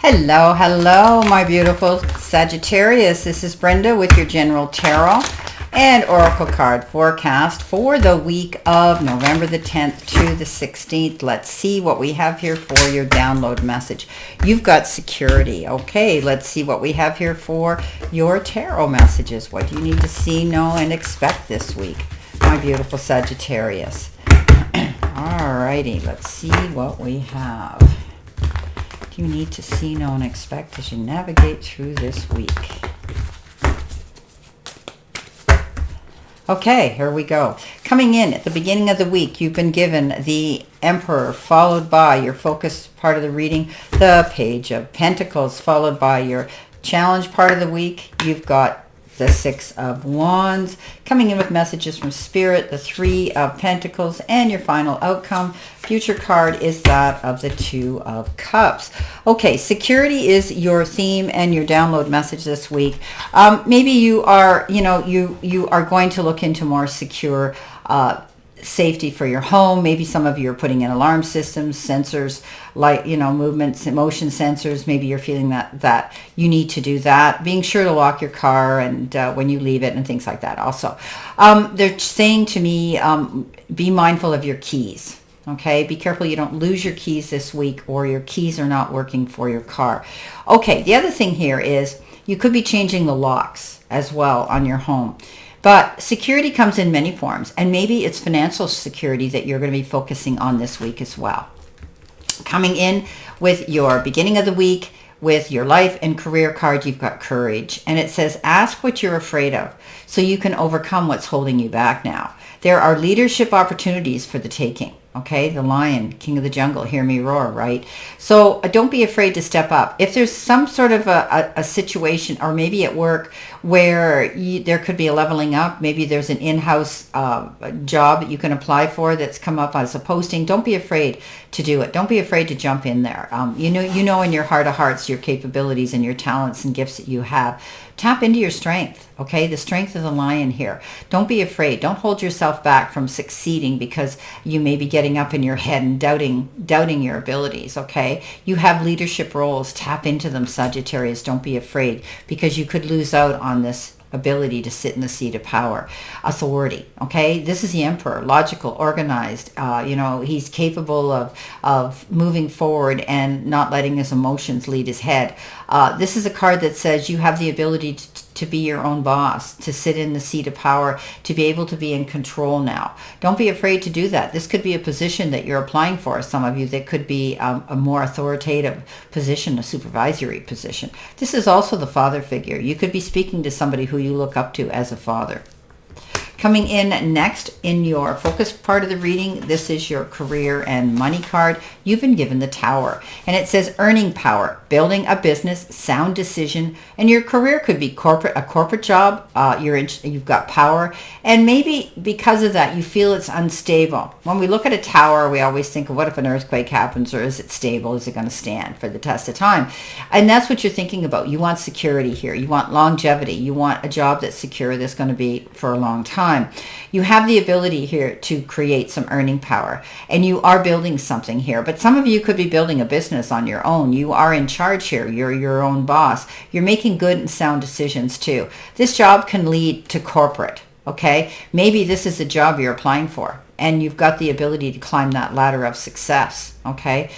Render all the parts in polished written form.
Hello, hello, my beautiful Sagittarius. This is Brenda with your General Tarot and Oracle card forecast for the week of November the 10th to the 16th. Let's see what we have here for your download message. You've got security. Okay, let's see what we have here for your tarot messages. What do you need to see, know, and expect this week, my beautiful Sagittarius? Alrighty, let's see what we have. You need to see, know, and expect as you navigate through this week. Okay, here we go. Coming in at the beginning of the week, you've been given the Emperor, followed by your focus part of the reading, the Page of Pentacles, followed by your challenge part of the week. You've got the Six of Wands, coming in with messages from Spirit, the Three of Pentacles, and your final outcome. Future card is that of the Two of Cups. Okay, security is your theme and your download message this week. Maybe you are, you are going to look into more secure safety for your home. Maybe some of you are putting in alarm systems, sensors, like, movements, motion sensors. Maybe you're feeling that you need to do that. Being sure to lock your car and when you leave it and things like that. Also, they're saying to me, be mindful of your keys. Okay, be careful you don't lose your keys this week, or your keys are not working for your car. Okay, the other thing here is you could be changing the locks as well on your home. But security comes in many forms, and maybe it's financial security that you're going to be focusing on this week as well. Coming in with your beginning of the week, with your life and career card, you've got courage. And it says, ask what you're afraid of so you can overcome what's holding you back now. There are leadership opportunities for the taking. Okay, the lion, king of the jungle, hear me roar, right? So don't be afraid to step up. If there's some sort of a situation, or maybe at work, where there could be a leveling up, maybe there's an in-house job that you can apply for that's come up as a posting, don't be afraid to do it. Don't be afraid to jump in there. You know in your heart of hearts your capabilities and your talents and gifts that you have. Tap into your strength, okay? The strength of the lion here. Don't be afraid. Don't hold yourself back from succeeding because you may be getting up in your head and doubting your abilities, okay? You have leadership roles. Tap into them, Sagittarius. Don't be afraid, because you could lose out on this ability to sit in the seat of power. Authority, okay? This is the Emperor, logical, organized. He's capable of moving forward and not letting his emotions lead his head. This is a card that says you have the ability to be your own boss, to sit in the seat of power, to be able to be in control now. Don't be afraid to do that. This could be a position that you're applying for, some of you, that could be a more authoritative position, a supervisory position. This is also the father figure. You could be speaking to somebody who you look up to as a father. Coming in next in your focus part of the reading, this is your career and money card. You've been given the Tower, and it says earning power, building a business, sound decision, and your career could be a corporate job. You've got power, and maybe because of that you feel it's unstable. When we look at a tower, we always think of, what if an earthquake happens, or is it stable? Is it going to stand for the test of time? And that's what you're thinking about. You want security here. You want longevity. You want a job that's secure, that's going to be for a long time. You have the ability here to create some earning power, and you are building something here. But some of you could be building a business on your own. You are in charge here. You're your own boss. You're making good and sound decisions too. This job can lead to corporate, okay? Maybe this is the job you're applying for, and you've got the ability to climb that ladder of success, okay?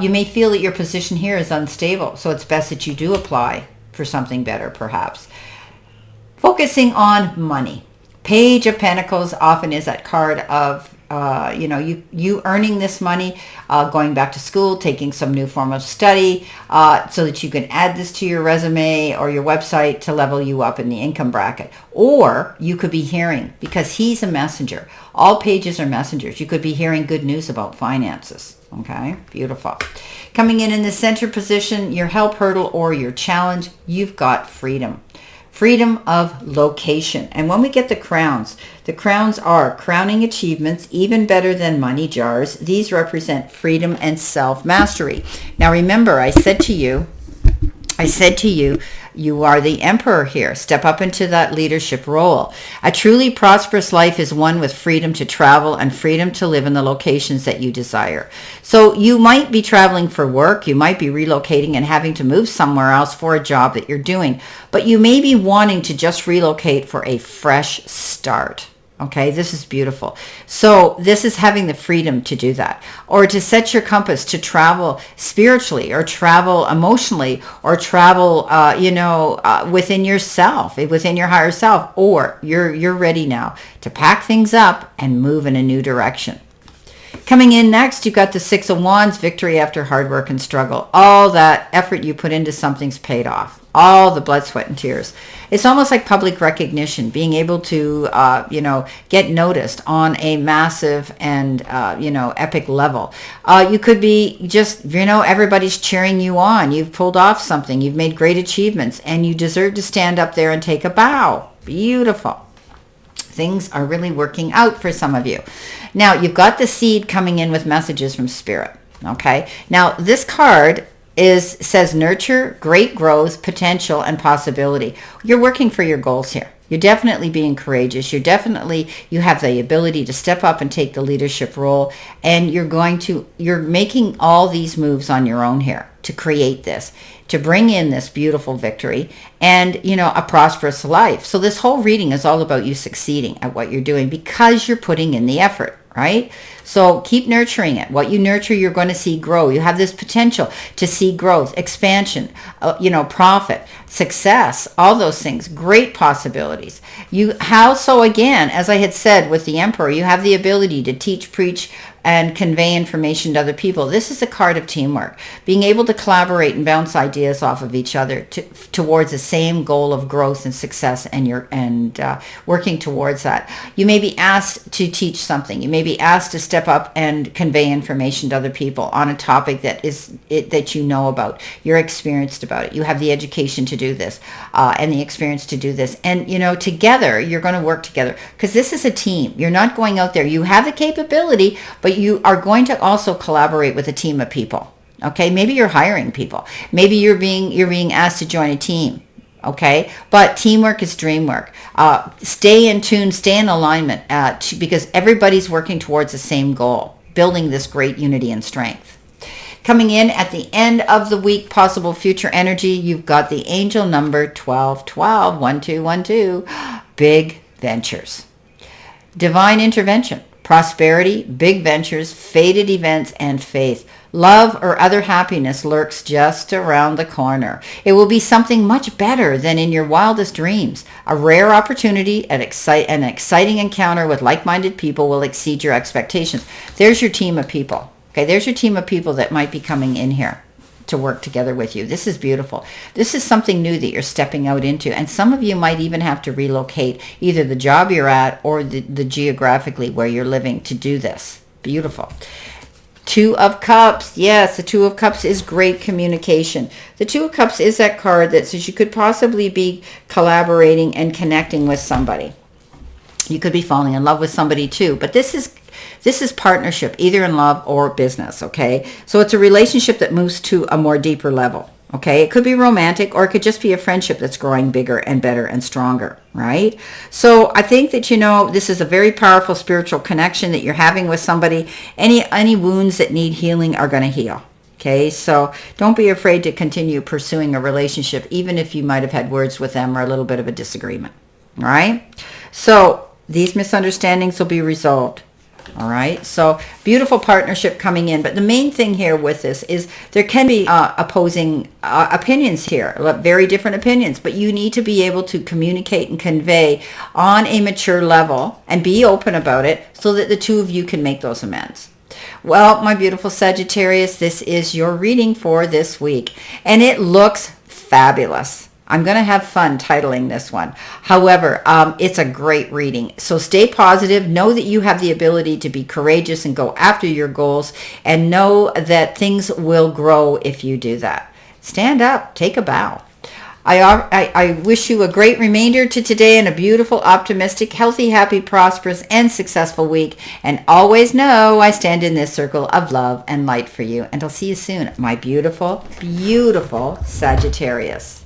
You may feel that your position here is unstable, so it's best that you do apply for something better, perhaps. Focusing on money. Page of Pentacles often is that card of, you earning this money, going back to school, taking some new form of study, so that you can add this to your resume or your website to level you up in the income bracket. Or you could be hearing, because he's a messenger. All pages are messengers. You could be hearing good news about finances. Okay, beautiful. Coming in the center position, your help, hurdle, or your challenge, you've got freedom. Freedom of location. And when we get the crowns are crowning achievements, even better than money jars. These represent freedom and self-mastery. Now remember, I said to you I said to you, you are the emperor here. Step up into that leadership role. A truly prosperous life is one with freedom to travel and freedom to live in the locations that you desire. So you might be traveling for work. You might be relocating and having to move somewhere else for a job that you're doing. But you may be wanting to just relocate for a fresh start. Okay, this is beautiful. So this is having the freedom to do that, or to set your compass to travel spiritually, or travel emotionally, or travel, within yourself, within your higher self, or you're ready now to pack things up and move in a new direction. Coming in next, you've got the Six of Wands, victory after hard work and struggle. All that effort you put into something's paid off. All the blood, sweat, and tears. It's almost like public recognition, being able to, get noticed on a massive and, epic level. You could be just, everybody's cheering you on. You've pulled off something. You've made great achievements, and you deserve to stand up there and take a bow. Beautiful. Things are really working out for some of you. Now, you've got the Seed coming in with messages from Spirit. Okay. Now, this card says nurture, great growth, potential, and possibility. You're working for your goals here. You're definitely being courageous. You have the ability to step up and take the leadership role. And you're making all these moves on your own here to create this, to bring in this beautiful victory and, a prosperous life. So this whole reading is all about you succeeding at what you're doing because you're putting in the effort, right? So keep nurturing it. What you nurture, you're going to see grow. You have this potential to see growth, expansion, profit, success, all those things, great possibilities. So again, as I had said with the Emperor, you have the ability to teach, preach, and convey information to other people. This is a card of teamwork, being able to collaborate and bounce ideas off of each other towards the same goal of growth and success, and working towards that. You may be asked to teach something. You may be asked to step up and convey information to other people on a topic that you know about. You're experienced about it. You have the education to do this and the experience to do this. And, together, you're going to work together because this is a team. You're not going out there. You have the capability, but you are going to also collaborate with a team of people. Okay, maybe you're hiring people. Maybe you're being asked to join a team. Okay, but teamwork is dream work. Stay in tune, stay in alignment, because everybody's working towards the same goal, building this great unity and strength. Coming in at the end of the week, possible future energy, you've got the angel number 1212, 1212, big ventures. Divine intervention, prosperity, big ventures, fated events, and faith. Love or other happiness lurks just around the corner. It will be something much better than in your wildest dreams. A rare opportunity, an exciting encounter with like-minded people will exceed your expectations. There's your team of people. Okay, there's your team of people that might be coming in here to work together with you. This is beautiful. This is something new that you're stepping out into. And some of you might even have to relocate either the job you're at or the geographically where you're living to do this. Beautiful. Two of Cups. Yes, the Two of Cups is great communication. The Two of Cups is that card that says you could possibly be collaborating and connecting with somebody. You could be falling in love with somebody too. But this is partnership, either in love or business, okay? So it's a relationship that moves to a more deeper level, okay? It could be romantic, or it could just be a friendship that's growing bigger and better and stronger, right? So I think that, this is a very powerful spiritual connection that you're having with somebody. Any wounds that need healing are going to heal, okay? So don't be afraid to continue pursuing a relationship, even if you might have had words with them or a little bit of a disagreement, all right? So these misunderstandings will be resolved. All right, so beautiful partnership coming in. But the main thing here with this is there can be opposing opinions here, very different opinions. But you need to be able to communicate and convey on a mature level and be open about it so that the two of you can make those amends. Well, my beautiful Sagittarius, this is your reading for this week. And it looks fabulous. I'm going to have fun titling this one. However, it's a great reading. So stay positive. Know that you have the ability to be courageous and go after your goals. And know that things will grow if you do that. Stand up. Take a bow. I wish you a great remainder to today and a beautiful, optimistic, healthy, happy, prosperous, and successful week. And always know I stand in this circle of love and light for you. And I'll see you soon, my beautiful, beautiful Sagittarius.